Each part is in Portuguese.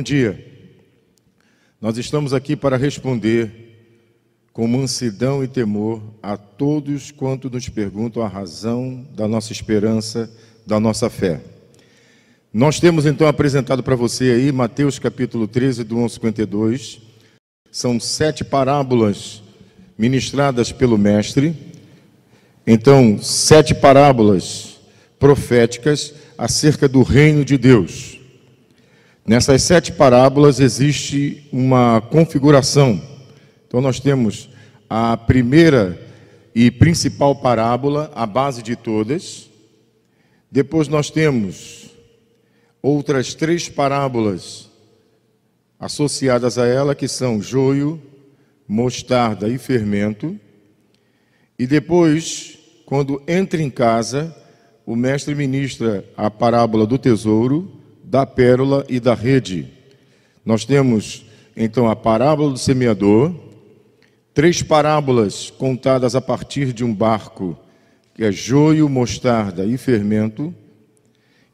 dia. Nós estamos aqui para responder com mansidão e temor a todos quanto nos perguntam a razão da nossa esperança, da nossa fé. Nós temos então apresentado para você aí Mateus capítulo 13, do 1 ao 52. São 7 parábolas ministradas pelo Mestre. Então, 7 parábolas proféticas acerca do reino de Deus. Nessas 7 parábolas existe uma configuração. Então nós temos a primeira e principal parábola, a base de todas. Depois nós temos outras 3 parábolas associadas a ela, que são joio, mostarda e fermento. E depois, quando entra em casa, o mestre ministra a parábola do tesouro, da pérola e da rede. Nós temos, então, a parábola do semeador, 3 parábolas contadas a partir de um barco, que é joio, mostarda e fermento.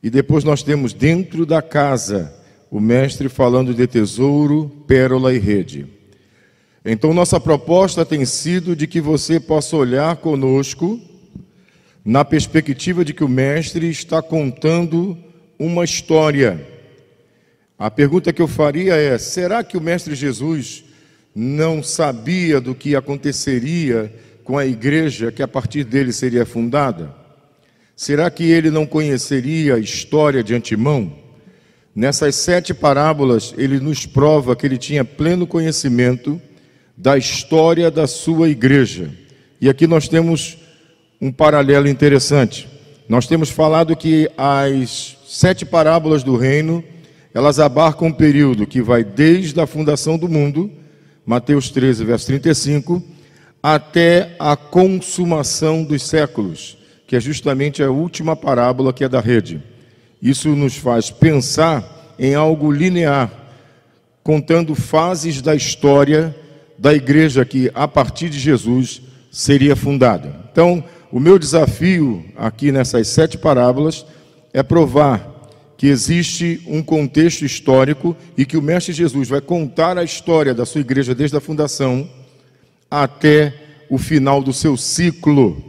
E depois nós temos dentro da casa, o mestre falando de tesouro, pérola e rede. Então, nossa proposta tem sido de que você possa olhar conosco na perspectiva de que o mestre está contando uma história. A pergunta que eu faria é: será que o mestre Jesus não sabia do que aconteceria com a igreja que a partir dele seria fundada? Será que ele não conheceria a história de antemão? Nessas 7 parábolas, ele nos prova que ele tinha pleno conhecimento da história da sua igreja. E aqui nós temos um paralelo interessante. Nós temos falado que as 7 parábolas do reino, elas abarcam um período que vai desde a fundação do mundo, Mateus 13, verso 35, até a consumação dos séculos, que é justamente a última parábola, que é da rede. Isso nos faz pensar em algo linear, contando fases da história da igreja que, a partir de Jesus, seria fundada. Então, o meu desafio aqui nessas 7 parábolas é provar que existe um contexto histórico e que o Mestre Jesus vai contar a história da sua igreja desde a fundação até o final do seu ciclo.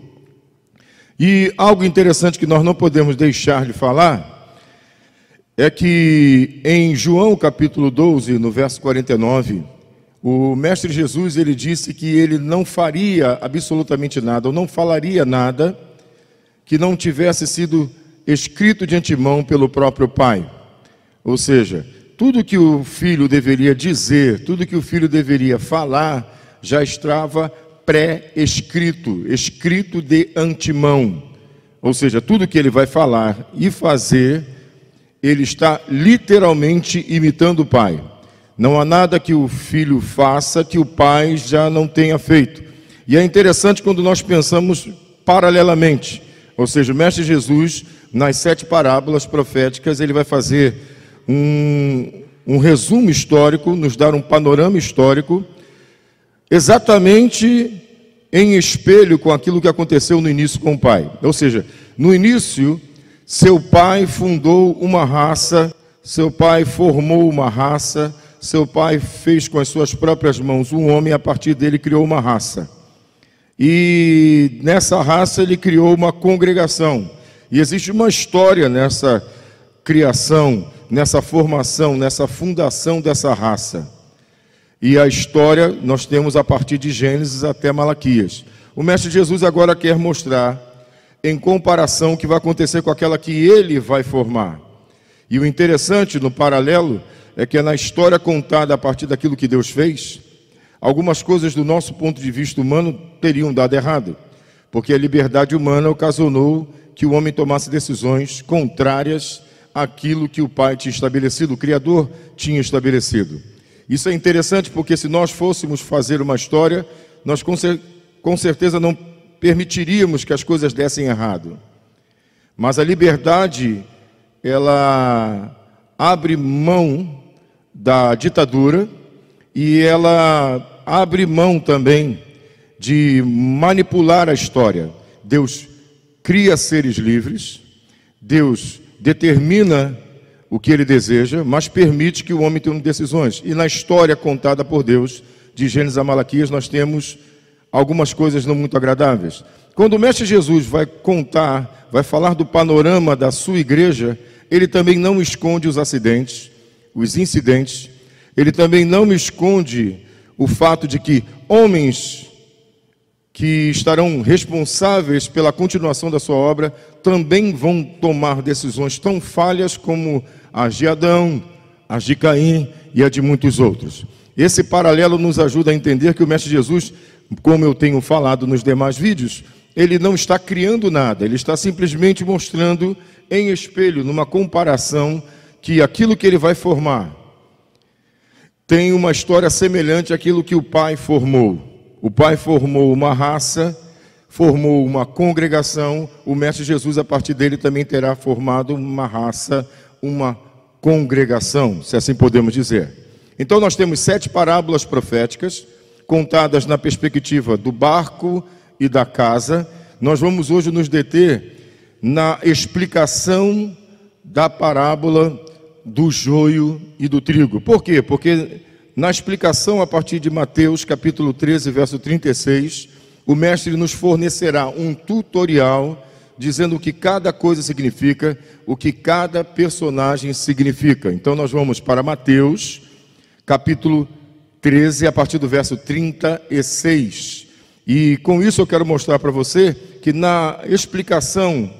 E algo interessante que nós não podemos deixar de falar é que em João capítulo 12, no verso 49, o Mestre Jesus, ele disse que ele não faria absolutamente nada, ou não falaria nada que não tivesse sido escrito de antemão pelo próprio Pai. Ou seja, tudo que o Filho deveria dizer, tudo que o Filho deveria falar, já estava pré-escrito, escrito de antemão. Ou seja, tudo que ele vai falar e fazer, ele está literalmente imitando o Pai. Não há nada que o Filho faça que o Pai já não tenha feito. E é interessante quando nós pensamos paralelamente. Ou seja, o Mestre Jesus, nas 7 parábolas proféticas, ele vai fazer um resumo histórico, nos dar um panorama histórico, exatamente em espelho com aquilo que aconteceu no início com o Pai. Ou seja, no início, seu Pai fundou uma raça, seu Pai formou uma raça, seu Pai fez com as suas próprias mãos um homem, a partir dele criou uma raça. E nessa raça ele criou uma congregação. E existe uma história nessa criação, nessa formação, nessa fundação dessa raça. E a história nós temos a partir de Gênesis até Malaquias. O Mestre Jesus agora quer mostrar, em comparação, o que vai acontecer com aquela que ele vai formar. E o interessante, no paralelo, é que na história contada a partir daquilo que Deus fez, algumas coisas do nosso ponto de vista humano teriam dado errado, porque a liberdade humana ocasionou que o homem tomasse decisões contrárias àquilo que o Pai tinha estabelecido, o Criador tinha estabelecido. Isso é interessante porque se nós fôssemos fazer uma história, nós com certeza não permitiríamos que as coisas dessem errado. Mas a liberdade, ela abre mão da ditadura e ela abre mão também de manipular a história. Deus cria seres livres, Deus determina o que ele deseja, mas permite que o homem tome decisões. E na história contada por Deus, de Gênesis a Malaquias, nós temos algumas coisas não muito agradáveis. Quando o Mestre Jesus vai contar, vai falar do panorama da sua igreja, ele também não esconde os acidentes, os incidentes, ele também não esconde o fato de que homens que estarão responsáveis pela continuação da sua obra também vão tomar decisões tão falhas como as de Adão, as de Caim e a de muitos outros. Esse paralelo nos ajuda a entender que o Mestre Jesus, como eu tenho falado nos demais vídeos, ele não está criando nada, ele está simplesmente mostrando em espelho, numa comparação, que aquilo que ele vai formar tem uma história semelhante àquilo que o Pai formou. O Pai formou uma raça, formou uma congregação, o Mestre Jesus, a partir dele, também terá formado uma raça, uma congregação, se assim podemos dizer. Então nós temos 7 parábolas proféticas, contadas na perspectiva do barco e da casa. Nós vamos hoje nos deter na explicação da parábola do joio e do trigo. Por quê? Porque na explicação a partir de Mateus capítulo 13, verso 36, o mestre nos fornecerá um tutorial dizendo o que cada coisa significa, o que cada personagem significa. Então nós vamos para Mateus capítulo 13, a partir do verso 36. E com isso eu quero mostrar para você que na explicação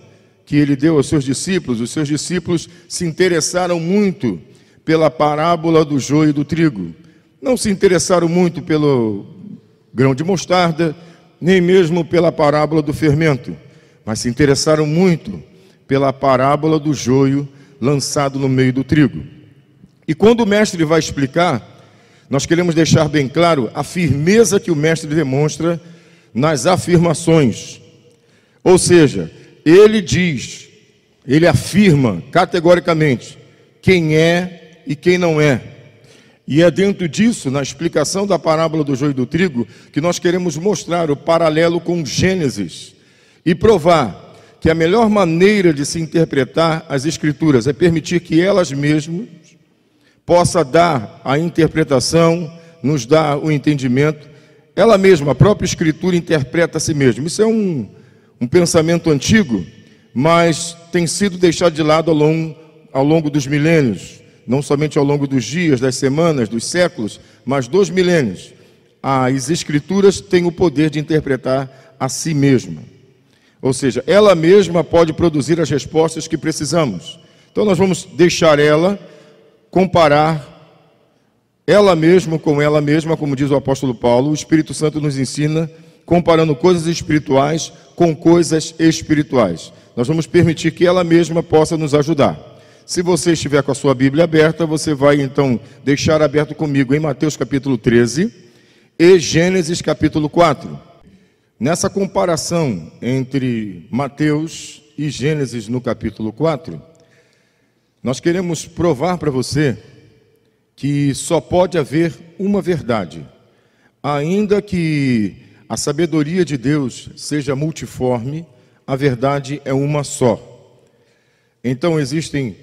que ele deu aos seus discípulos, os seus discípulos se interessaram muito pela parábola do joio e do trigo. Não se interessaram muito pelo grão de mostarda, nem mesmo pela parábola do fermento, mas se interessaram muito pela parábola do joio lançado no meio do trigo. E quando o mestre vai explicar, nós queremos deixar bem claro a firmeza que o mestre demonstra nas afirmações. Ou seja, ele diz, ele afirma categoricamente quem é e quem não é. E é dentro disso, na explicação da parábola do joio e do trigo, que nós queremos mostrar o paralelo com Gênesis e provar que a melhor maneira de se interpretar as Escrituras é permitir que elas mesmas possam dar a interpretação, nos dar o entendimento. Ela mesma, a própria Escritura, interpreta a si mesma. Isso é um pensamento antigo, mas tem sido deixado de lado ao longo dos milênios. Não somente ao longo dos dias, das semanas, dos séculos, mas dos milênios. As Escrituras têm o poder de interpretar a si mesma. Ou seja, ela mesma pode produzir as respostas que precisamos. Então nós vamos deixar ela comparar ela mesma com ela mesma, como diz o apóstolo Paulo. O Espírito Santo nos ensina comparando coisas espirituais com coisas espirituais. Nós vamos permitir que ela mesma possa nos ajudar. Se você estiver com a sua Bíblia aberta, você vai então deixar aberto comigo em Mateus capítulo 13 e Gênesis capítulo 4. Nessa comparação entre Mateus e Gênesis no capítulo 4, nós queremos provar para você que só pode haver uma verdade. Ainda que a sabedoria de Deus seja multiforme, a verdade é uma só. Então existem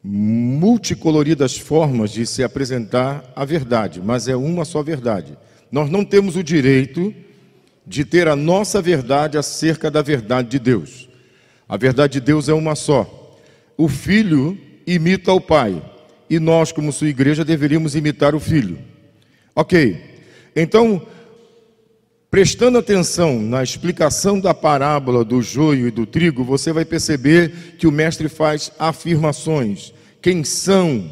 multicoloridas formas de se apresentar a verdade, mas é uma só verdade. Nós não temos o direito de ter a nossa verdade acerca da verdade de Deus. A verdade de Deus é uma só. O Filho imita o Pai, e nós, como sua igreja, deveríamos imitar o Filho. Ok, então, prestando atenção na explicação da parábola do joio e do trigo, você vai perceber que o mestre faz afirmações. Quem são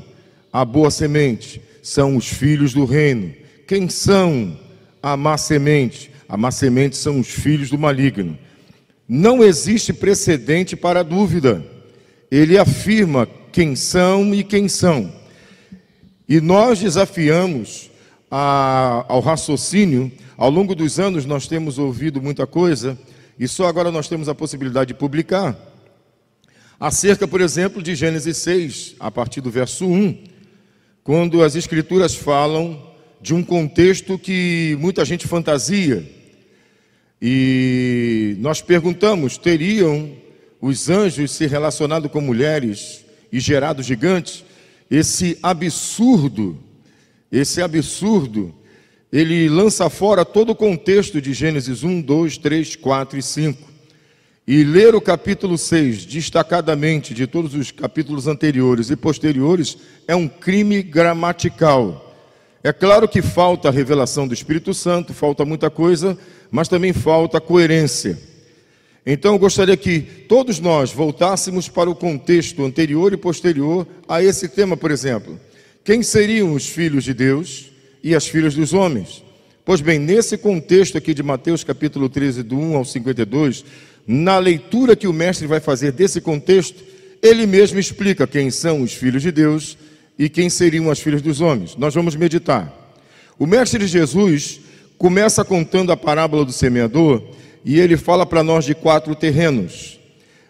a boa semente? São os filhos do reino. Quem são a má semente? A má semente são os filhos do maligno. Não existe precedente para a dúvida. Ele afirma quem são e quem são. E nós desafiamos ao raciocínio. Ao longo dos anos nós temos ouvido muita coisa, e só agora nós temos a possibilidade de publicar, acerca, por exemplo, de Gênesis 6, a partir do verso 1, quando as Escrituras falam de um contexto que muita gente fantasia. E nós perguntamos, teriam os anjos se relacionado com mulheres e gerado gigantes, esse absurdo, ele lança fora todo o contexto de Gênesis 1, 2, 3, 4 e 5. E ler o capítulo 6, destacadamente, de todos os capítulos anteriores e posteriores, é um crime gramatical. É claro que falta a revelação do Espírito Santo, falta muita coisa, mas também falta coerência. Então eu gostaria que todos nós voltássemos para o contexto anterior e posterior a esse tema, por exemplo. Quem seriam os filhos de Deus e as filhas dos homens? Pois bem, nesse contexto aqui de Mateus capítulo 13, do 1 ao 52, na leitura que o mestre vai fazer desse contexto, ele mesmo explica quem são os filhos de Deus e quem seriam as filhas dos homens. Nós vamos meditar. O mestre Jesus começa contando a parábola do semeador e ele fala para nós de 4 terrenos.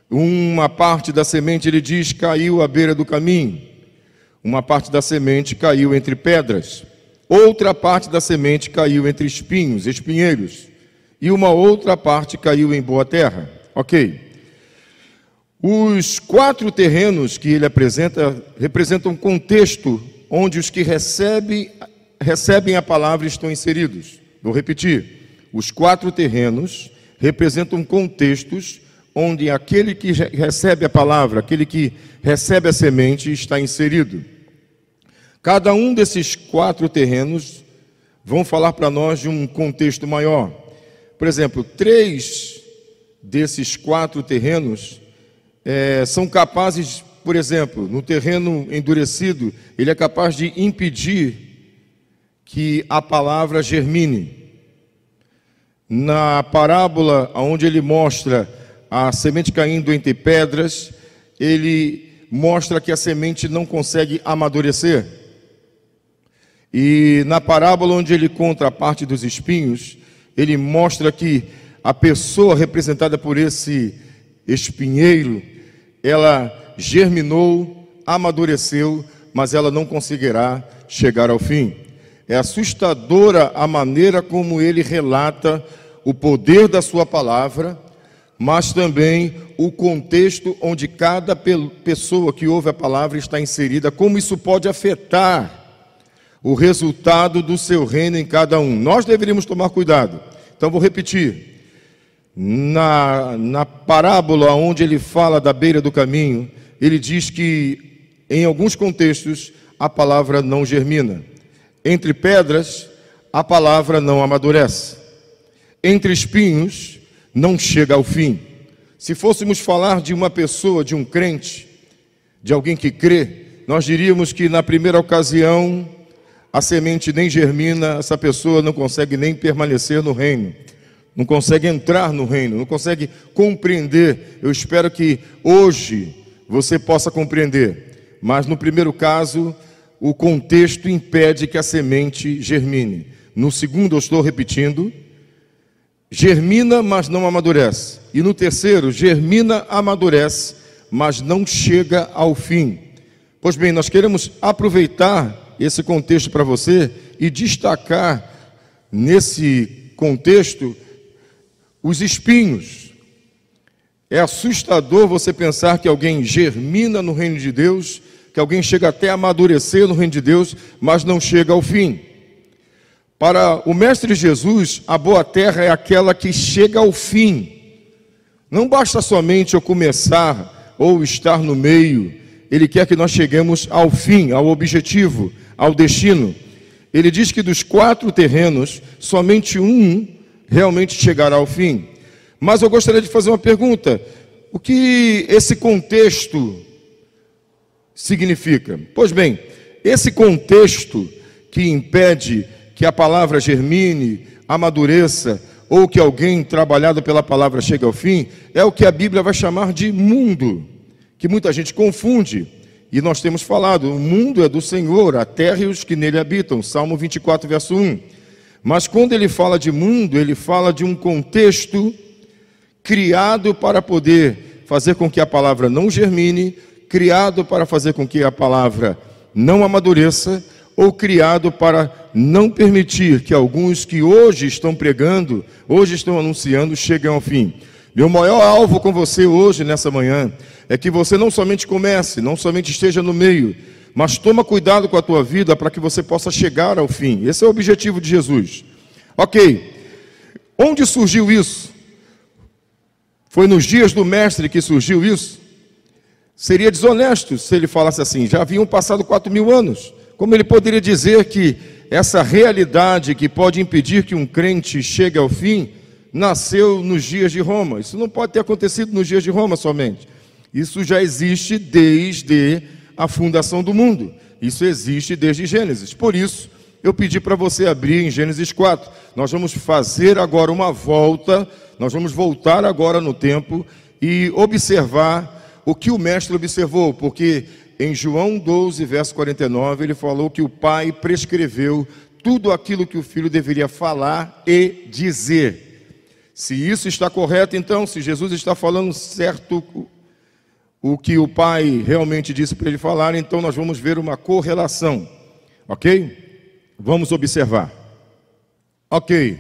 Uma parte da semente, ele diz, caiu à beira do caminho. Uma parte da semente caiu entre pedras. Outra parte da semente caiu entre espinhos, espinheiros. E uma outra parte caiu em boa terra. Ok. Os 4 terrenos que ele apresenta representam um contexto onde os que recebem a palavra estão inseridos. Vou repetir. Os 4 terrenos representam contextos onde aquele que recebe a palavra, aquele que recebe a semente, está inserido. Cada um desses 4 terrenos vão falar para nós de um contexto maior. Por exemplo, 3 desses 4 terrenos são capazes, por exemplo, no terreno endurecido, ele é capaz de impedir que a palavra germine. Na parábola onde ele mostra a semente caindo entre pedras, ele mostra que a semente não consegue amadurecer. E na parábola onde ele conta a parte dos espinhos, ele mostra que a pessoa representada por esse espinheiro, ela germinou, amadureceu, mas ela não conseguirá chegar ao fim. É assustadora a maneira como ele relata o poder da sua palavra, mas também o contexto onde cada pessoa que ouve a palavra está inserida, como isso pode afetar o resultado do seu reino em cada um. Nós deveríamos tomar cuidado. Então vou repetir. Na parábola onde ele fala da beira do caminho, ele diz que em alguns contextos a palavra não germina. Entre pedras, a palavra não amadurece. Entre espinhos, não chega ao fim. Se fôssemos falar de uma pessoa, de um crente, de alguém que crê, nós diríamos que na primeira ocasião a semente nem germina, essa pessoa não consegue nem permanecer no reino, não consegue entrar no reino, não consegue compreender. Eu espero que hoje você possa compreender, mas no primeiro caso, o contexto impede que a semente germine. No segundo, eu estou repetindo, germina, mas não amadurece. E no terceiro, germina, amadurece, mas não chega ao fim. Pois bem, nós queremos aproveitar esse contexto para você e destacar nesse contexto os espinhos. É assustador você pensar que alguém germina no reino de Deus, que alguém chega até a amadurecer no reino de Deus, mas não chega ao fim. Para o Mestre Jesus, a boa terra é aquela que chega ao fim. Não basta somente eu começar ou estar no meio. Ele quer que nós cheguemos ao fim, ao objetivo, ao destino. Ele diz que dos 4 terrenos, somente um realmente chegará ao fim. Mas eu gostaria de fazer uma pergunta. O que esse contexto significa? Pois bem, esse contexto que impede que a palavra germine, amadureça, ou que alguém trabalhado pela palavra chegue ao fim, é o que a Bíblia vai chamar de mundo, que muita gente confunde. E nós temos falado, o mundo é do Senhor, a terra e os que nele habitam, Salmo 24, verso 1. Mas quando ele fala de mundo, ele fala de um contexto criado para poder fazer com que a palavra não germine, criado para fazer com que a palavra não amadureça, ou criado para não permitir que alguns que hoje estão pregando, hoje estão anunciando, cheguem ao fim. Meu maior alvo com você hoje, nessa manhã, é que você não somente comece, não somente esteja no meio, mas toma cuidado com a tua vida para que você possa chegar ao fim. Esse é o objetivo de Jesus. Ok, onde surgiu isso? Foi nos dias do mestre que surgiu isso? Seria desonesto se ele falasse assim, já haviam passado 4.000 anos. Como ele poderia dizer que essa realidade que pode impedir que um crente chegue ao fim, nasceu nos dias de Roma? Isso não pode ter acontecido nos dias de Roma somente. Isso já existe desde a fundação do mundo. Isso existe desde Gênesis. Por isso, eu pedi para você abrir em Gênesis 4. Nós vamos fazer agora uma volta, nós vamos voltar agora no tempo e observar o que o mestre observou, porque em João 12, verso 49, ele falou que o Pai prescreveu tudo aquilo que o Filho deveria falar e dizer. Se isso está correto, então, se Jesus está falando certo o que o Pai realmente disse para ele falar, então nós vamos ver uma correlação, ok? Vamos observar. Ok,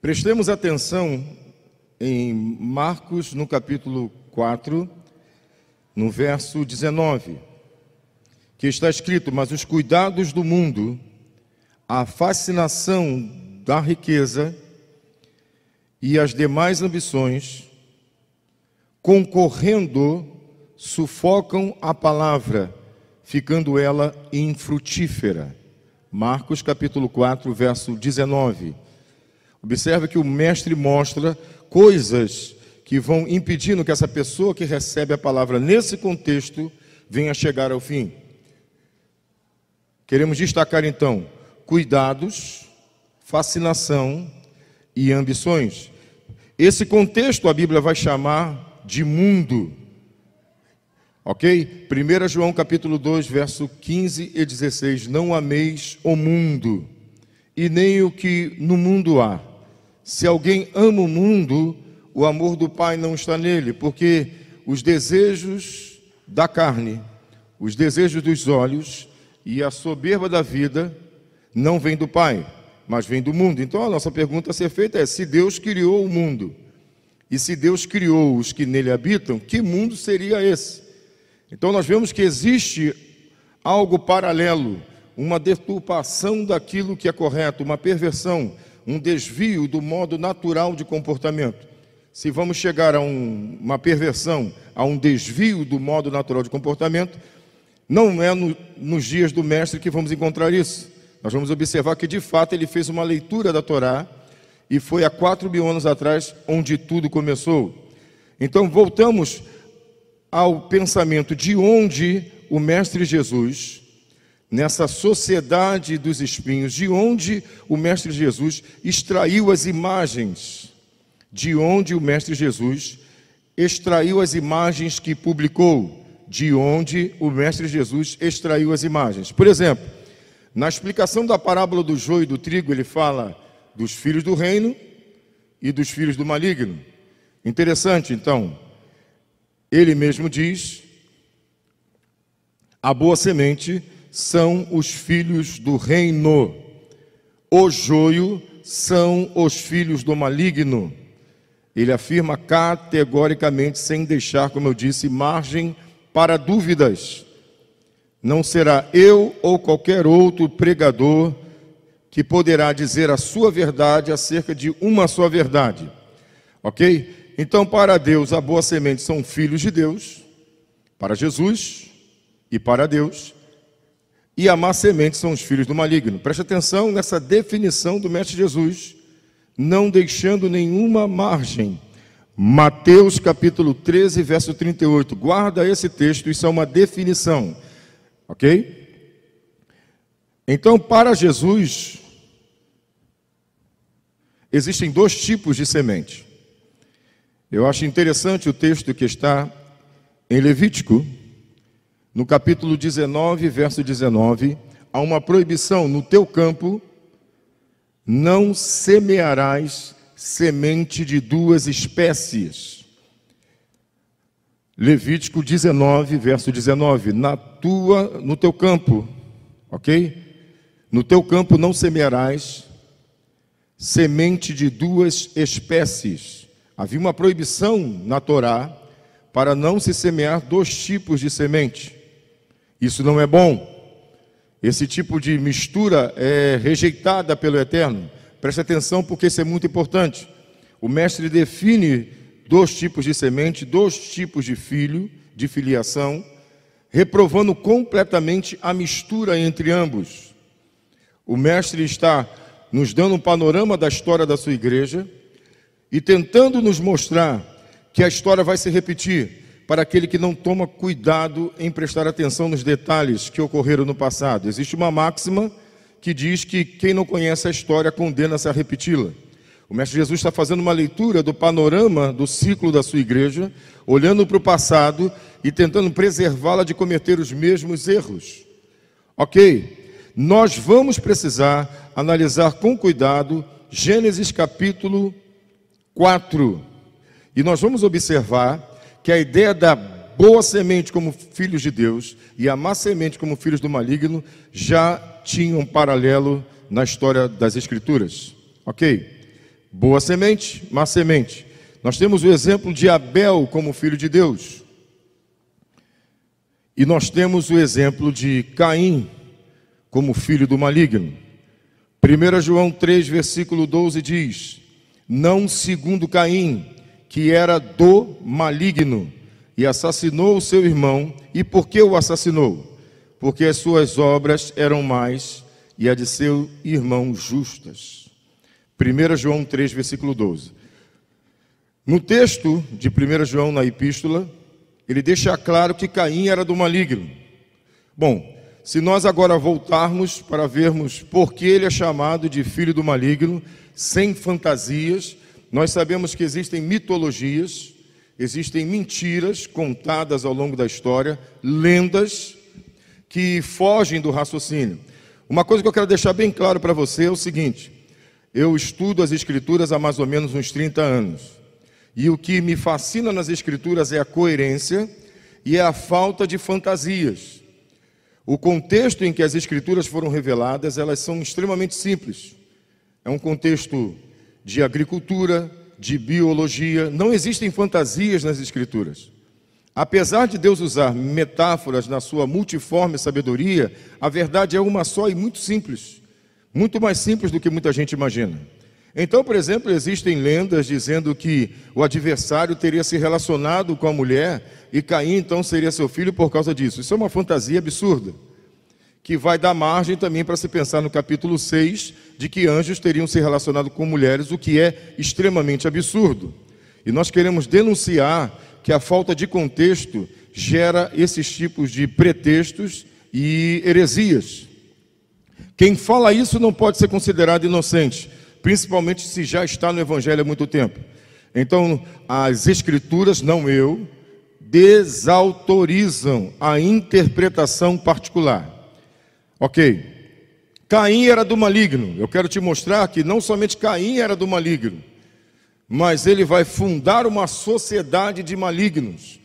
prestemos atenção em Marcos, no capítulo 4, no verso 19, que está escrito: mas os cuidados do mundo, a fascinação da riqueza e as demais ambições, concorrendo, sufocam a palavra, ficando ela infrutífera. Marcos capítulo 4, verso 19. Observe que o mestre mostra coisas que vão impedindo que essa pessoa que recebe a palavra nesse contexto venha chegar ao fim. Queremos destacar então cuidados, fascinação e ambições. Esse contexto a Bíblia vai chamar de mundo. Ok? 1 João capítulo 2, verso 15 e 16. Não ameis o mundo, e nem o que no mundo há. Se alguém ama o mundo, o amor do Pai não está nele, porque os desejos da carne, os desejos dos olhos e a soberba da vida não vem do Pai, mas vem do mundo. Então a nossa pergunta a ser feita é: se Deus criou o mundo, e se Deus criou os que nele habitam, que mundo seria esse? Então nós vemos que existe algo paralelo, uma deturpação daquilo que é correto, uma perversão, um desvio do modo natural de comportamento. Se vamos chegar a uma perversão, a um desvio do modo natural de comportamento, não é nos dias do mestre que vamos encontrar isso. Nós vamos observar que de fato ele fez uma leitura da Torá, e foi há 4.000 anos atrás onde tudo começou. Então voltamos ao pensamento de onde o mestre Jesus, nessa sociedade dos espinhos, de onde o mestre Jesus extraiu as imagens, de onde o mestre Jesus extraiu as imagens que publicou, de onde o mestre Jesus extraiu as imagens. Por exemplo, na explicação da parábola do joio e do trigo, ele fala dos filhos do reino e dos filhos do maligno. Interessante, então, ele mesmo diz: a boa semente são os filhos do reino, o joio são os filhos do maligno. Ele afirma categoricamente, sem deixar, como eu disse, margem para dúvidas. Não será eu ou qualquer outro pregador que poderá dizer a sua verdade acerca de uma só verdade. Ok? Então, para Deus, a boa semente são filhos de Deus, para Jesus e para Deus, e a má semente são os filhos do maligno. Preste atenção nessa definição do mestre Jesus, não deixando nenhuma margem. Mateus capítulo 13, verso 38. Guarda esse texto, isso é uma definição. Ok? Então, para Jesus, existem dois tipos de semente. Eu acho interessante o texto que está em Levítico, no capítulo 19, verso 19, há uma proibição: no teu campo não semearás semente de duas espécies. Levítico 19, verso 19, no teu campo, ok? No teu campo não semearás semente de duas espécies. Havia uma proibição na Torá para não se semear 2 tipos de semente. Isso não é bom. Esse tipo de mistura é rejeitada pelo Eterno. Preste atenção, porque isso é muito importante. O mestre define 2 tipos de semente, 2 tipos de filho, de filiação, reprovando completamente a mistura entre ambos. O mestre está nos dando um panorama da história da sua igreja e tentando nos mostrar que a história vai se repetir para aquele que não toma cuidado em prestar atenção nos detalhes que ocorreram no passado. Existe uma máxima que diz que quem não conhece a história condena-se a repeti-la. O Mestre Jesus está fazendo uma leitura do panorama do ciclo da sua igreja, olhando para o passado e tentando preservá-la de cometer os mesmos erros. Ok, nós vamos precisar analisar com cuidado Gênesis capítulo 4. E nós vamos observar que a ideia da boa semente como filhos de Deus e a má semente como filhos do maligno já tinham um paralelo na história das Escrituras. Ok? Boa semente, má semente. Nós temos o exemplo de Abel como filho de Deus. E nós temos o exemplo de Caim como filho do maligno. 1 João 3, versículo 12 diz: não segundo Caim, que era do maligno, e assassinou o seu irmão. E por que o assassinou? Porque as suas obras eram más e a de seu irmão justas. 1 João 3, versículo 12. No texto de 1 João, na epístola, ele deixa claro que Caim era do maligno. Bom, se nós agora voltarmos para vermos por que ele é chamado de filho do maligno, sem fantasias, nós sabemos que existem mitologias, existem mentiras contadas ao longo da história, lendas que fogem do raciocínio. Uma coisa que eu quero deixar bem claro para você é o seguinte: eu estudo as Escrituras há mais ou menos uns 30 anos. E o que me fascina nas Escrituras é a coerência e é a falta de fantasias. O contexto em que as Escrituras foram reveladas, elas são extremamente simples. É um contexto de agricultura, de biologia. Não existem fantasias nas Escrituras. Apesar de Deus usar metáforas na sua multiforme sabedoria, a verdade é uma só e muito simples. Muito mais simples do que muita gente imagina. Então, por exemplo, existem lendas dizendo que o adversário teria se relacionado com a mulher e Caim então seria seu filho por causa disso. Isso é uma fantasia absurda, que vai dar margem também para se pensar no capítulo 6, de que anjos teriam se relacionado com mulheres, o que é extremamente absurdo. E nós queremos denunciar que a falta de contexto gera esses tipos de pretextos e heresias. Quem fala isso não pode ser considerado inocente, principalmente se já está no Evangelho há muito tempo. Então, as Escrituras, não eu, desautorizam a interpretação particular. Ok, Caim era do maligno. Eu quero te mostrar que não somente Caim era do maligno, mas ele vai fundar uma sociedade de malignos.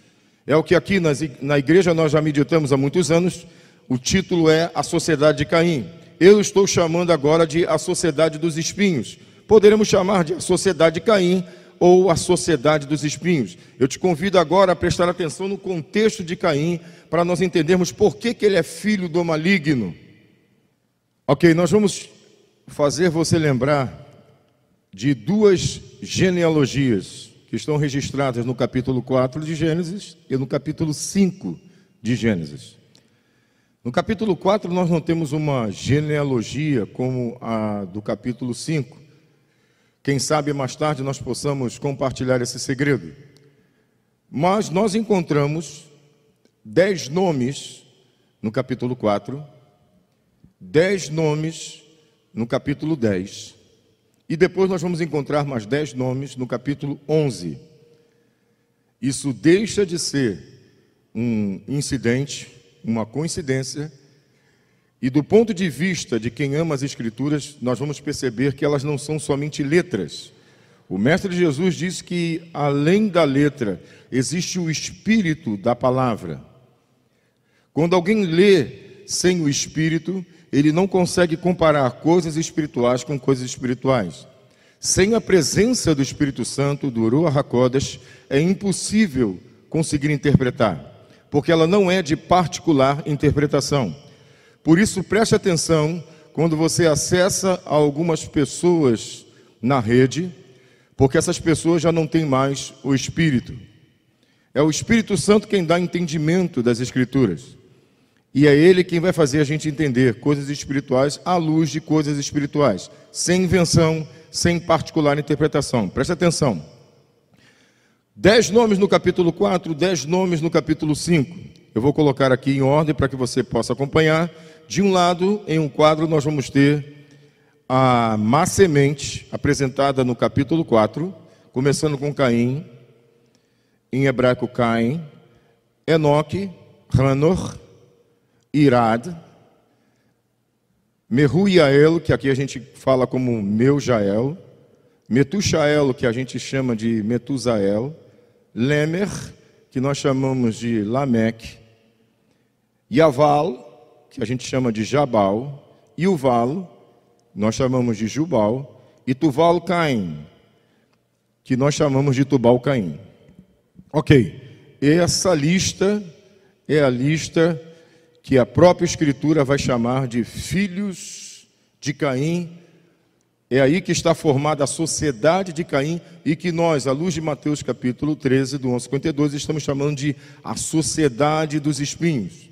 É o que aqui na igreja nós já meditamos há muitos anos. O título é A Sociedade de Caim. Eu estou chamando agora de A Sociedade dos Espinhos. Poderemos chamar de A Sociedade de Caim ou A Sociedade dos Espinhos. Eu te convido agora a prestar atenção no contexto de Caim, para nós entendermos por que ele é filho do maligno. Ok, nós vamos fazer você lembrar de 2 genealogias que estão registradas no capítulo 4 de Gênesis e no capítulo 5 de Gênesis. No capítulo 4 nós não temos uma genealogia como a do capítulo 5. Quem sabe mais tarde nós possamos compartilhar esse segredo. Mas nós encontramos 10 nomes no capítulo 4, 10 nomes no capítulo 10, e depois nós vamos encontrar mais 10 nomes no capítulo 11. Isso deixa de ser um incidente, uma coincidência, e do ponto de vista de quem ama as Escrituras, nós vamos perceber que elas não são somente letras. O Mestre Jesus disse que além da letra existe o espírito da palavra. Quando alguém lê sem o espírito, ele não consegue comparar coisas espirituais com coisas espirituais. Sem a presença do Espírito Santo, do Ruach HaKodesh, é impossível conseguir interpretar, porque ela não é de particular interpretação. Por isso, preste atenção quando você acessa algumas pessoas na rede, porque essas pessoas já não têm mais o Espírito. É o Espírito Santo quem dá entendimento das Escrituras. E é Ele quem vai fazer a gente entender coisas espirituais à luz de coisas espirituais, sem invenção, sem particular interpretação. Preste atenção. 10 nomes no capítulo 4, 10 nomes no capítulo 5. Eu vou colocar aqui em ordem para que você possa acompanhar. De um lado, em um quadro, nós vamos ter a má semente apresentada no capítulo 4, começando com Caim, em hebraico Caim, Enoque, Hanor, Irad, Mehujael, que aqui a gente fala como Meujael, Metushael, que a gente chama de Metusael, Lemer, que nós chamamos de Lameque, Yaval, que a gente chama de Jabal, Yuval, nós chamamos de Jubal, e Tuval Caim, que nós chamamos de Tubal Caim. Ok, essa lista é a lista que a própria Escritura vai chamar de filhos de Caim. É aí que está formada a sociedade de Caim e que nós, à luz de Mateus capítulo 13, do 11 ao 52, estamos chamando de a sociedade dos espinhos.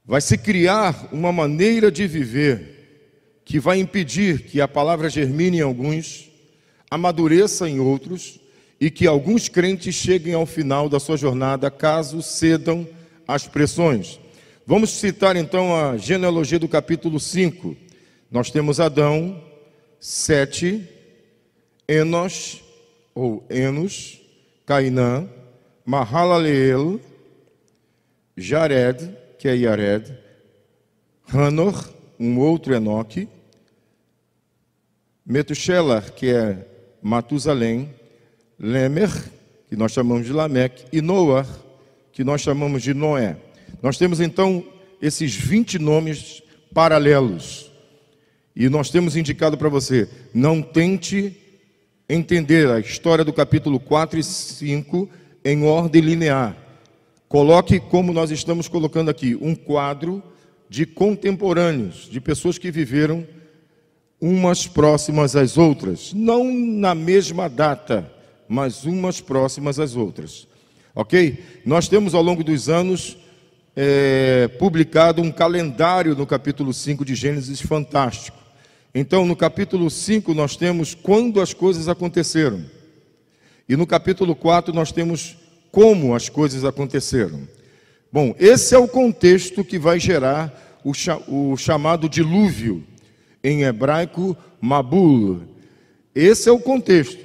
Vai se criar uma maneira de viver que vai impedir que a palavra germine em alguns, amadureça em outros e que alguns crentes cheguem ao final da sua jornada caso cedam as pressões. Vamos citar então a genealogia do capítulo 5. Nós temos Adão, Sete, Enos, ou Enos, Cainã, Mahalaleel, Jared, que é Yared, Hanor, um outro Enoque, Metushelah, que é Matusalém, Lemer, que nós chamamos de Lameque, e Noah, que nós chamamos de Noé. Nós temos então esses 20 nomes paralelos. E nós temos indicado para você, não tente entender a história do capítulo 4 e 5 em ordem linear. Coloque, como nós estamos colocando aqui, um quadro de contemporâneos, de pessoas que viveram umas próximas às outras. Não na mesma data, mas umas próximas às outras. Ok? Nós temos ao longo dos anos publicado um calendário no capítulo 5 de Gênesis fantástico. Então, no capítulo 5 nós temos quando as coisas aconteceram. E no capítulo 4 nós temos como as coisas aconteceram. Bom, esse é o contexto que vai gerar o chamado dilúvio, em hebraico, Mabul. Esse é o contexto.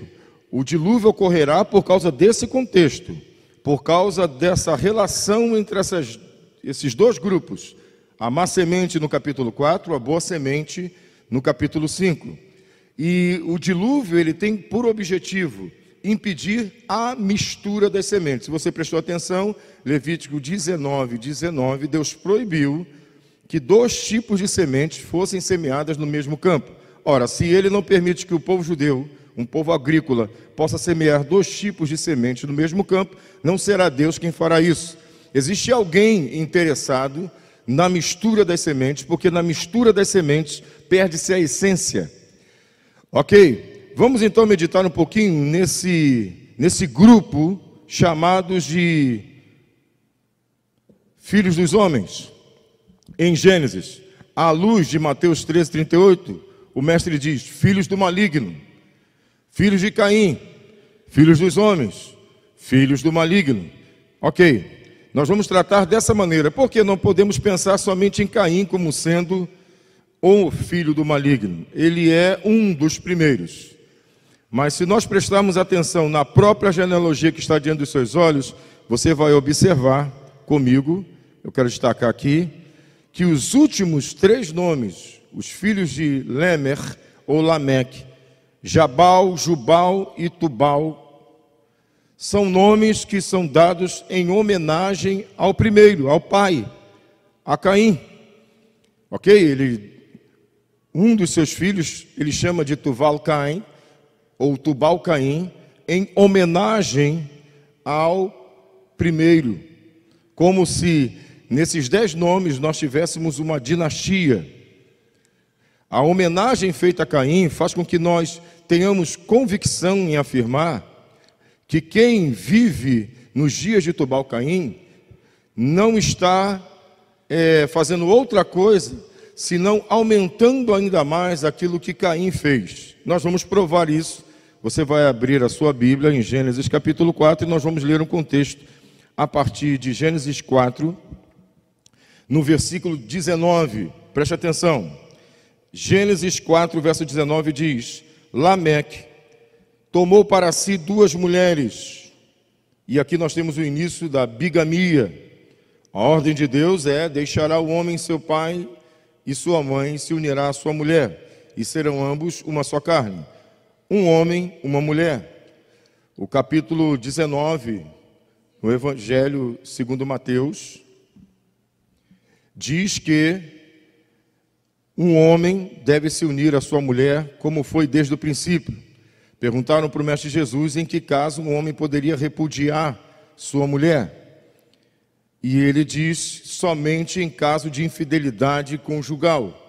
O dilúvio ocorrerá por causa desse contexto, por causa dessa relação entre esses dois grupos. A má semente no capítulo 4, a boa semente no capítulo 5. E o dilúvio, ele tem por objetivo impedir a mistura das sementes. Se você prestou atenção, Levítico 19, Deus proibiu que 2 tipos de sementes fossem semeadas no mesmo campo. Ora, se ele não permite que o povo judeu, um povo agrícola, possa semear 2 tipos de sementes no mesmo campo, não será Deus quem fará isso. Existe alguém interessado na mistura das sementes, porque na mistura das sementes perde-se a essência. Ok? Vamos então meditar um pouquinho nesse grupo chamados de filhos dos homens. Em Gênesis, à luz de Mateus 13:38, o mestre diz: filhos do maligno, filhos de Caim, filhos dos homens, filhos do maligno. Ok, nós vamos tratar dessa maneira, porque não podemos pensar somente em Caim como sendo o filho do maligno. Ele é um dos primeiros. Mas se nós prestarmos atenção na própria genealogia que está diante dos seus olhos, você vai observar comigo, eu quero destacar aqui, que os últimos 3 nomes, os filhos de Lemer ou Lameque, Jabal, Jubal e Tubal, são nomes que são dados em homenagem ao primeiro, ao pai, a Caim. Ok? um dos seus filhos, ele chama de Tuval-Caim, ou Tubal-Caim, em homenagem ao primeiro, como se nesses 10 nomes nós tivéssemos uma dinastia. A homenagem feita a Caim faz com que nós tenhamos convicção em afirmar que quem vive nos dias de Tubal-Caim não está fazendo outra coisa, senão aumentando ainda mais aquilo que Caim fez. Nós vamos provar isso. Você vai abrir a sua Bíblia em Gênesis capítulo 4 e nós vamos ler um contexto a partir de Gênesis 4, no versículo 19. Preste atenção. Gênesis 4, verso 19 diz: Lameque tomou para si 2 mulheres. E aqui nós temos o início da bigamia. A ordem de Deus é: deixará o homem seu pai e sua mãe, se unirá à sua mulher, e serão ambos uma só carne. Um homem, uma mulher. O capítulo 19, no Evangelho segundo Mateus, diz que um homem deve se unir à sua mulher, como foi desde o princípio. Perguntaram para o Mestre Jesus em que caso um homem poderia repudiar sua mulher. E ele diz: somente em caso de infidelidade conjugal.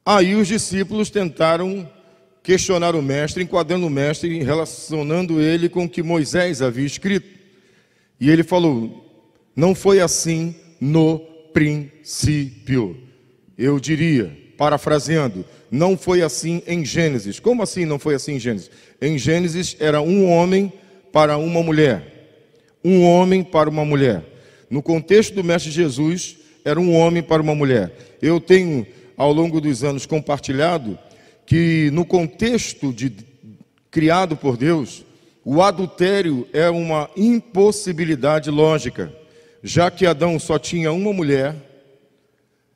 Aí os discípulos tentaram questionar o Mestre, enquadrando o Mestre, relacionando ele com o que Moisés havia escrito. E ele falou: não foi assim no princípio. Eu diria, parafraseando, não foi assim em Gênesis. Como assim não foi assim em Gênesis? Em Gênesis era um homem para uma mulher. Um homem para uma mulher. No contexto do Mestre Jesus, era um homem para uma mulher. Eu tenho, ao longo dos anos, compartilhado que no contexto criado por Deus, o adultério é uma impossibilidade lógica, já que Adão só tinha uma mulher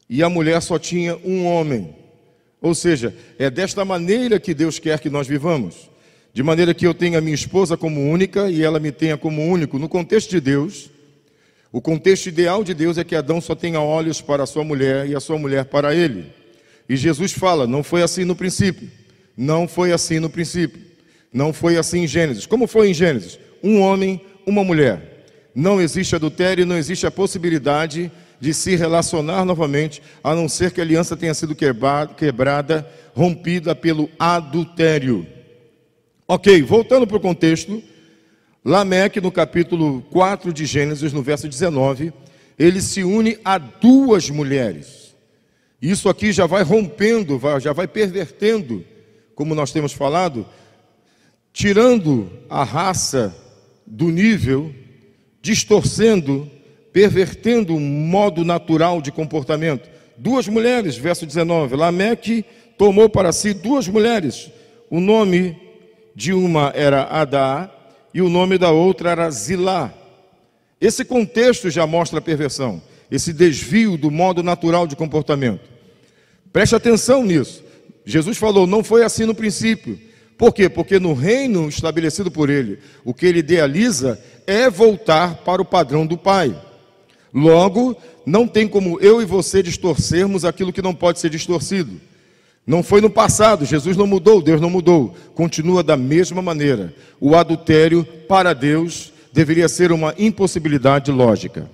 e a mulher só tinha um homem. Ou seja, é desta maneira que Deus quer que nós vivamos. De maneira que eu tenha minha esposa como única e ela me tenha como único. No contexto de Deus, o contexto ideal de Deus é que Adão só tenha olhos para a sua mulher e a sua mulher para ele. E Jesus fala: não foi assim no princípio. Não foi assim no princípio. Não foi assim em Gênesis. Como foi em Gênesis? Um homem, uma mulher. Não existe adultério, não existe a possibilidade de se relacionar novamente, a não ser que a aliança tenha sido quebrada, rompida pelo adultério. Ok, voltando para o contexto, Lameque, no capítulo 4 de Gênesis, no verso 19, ele se une a 2 mulheres. Isso aqui já vai rompendo, já vai pervertendo, como nós temos falado, tirando a raça do nível, distorcendo, pervertendo um modo natural de comportamento. 2 mulheres, verso 19. Lameque tomou para si 2 mulheres. O nome de uma era Adá e o nome da outra era Zilá. Esse contexto já mostra a perversão, esse desvio do modo natural de comportamento. Preste atenção nisso. Jesus falou: não foi assim no princípio. Por quê? Porque no reino estabelecido por ele, o que ele idealiza é voltar para o padrão do Pai. Logo, não tem como eu e você distorcermos aquilo que não pode ser distorcido. Não foi no passado, Jesus não mudou, Deus não mudou. Continua da mesma maneira. O adultério, para Deus, deveria ser uma impossibilidade lógica.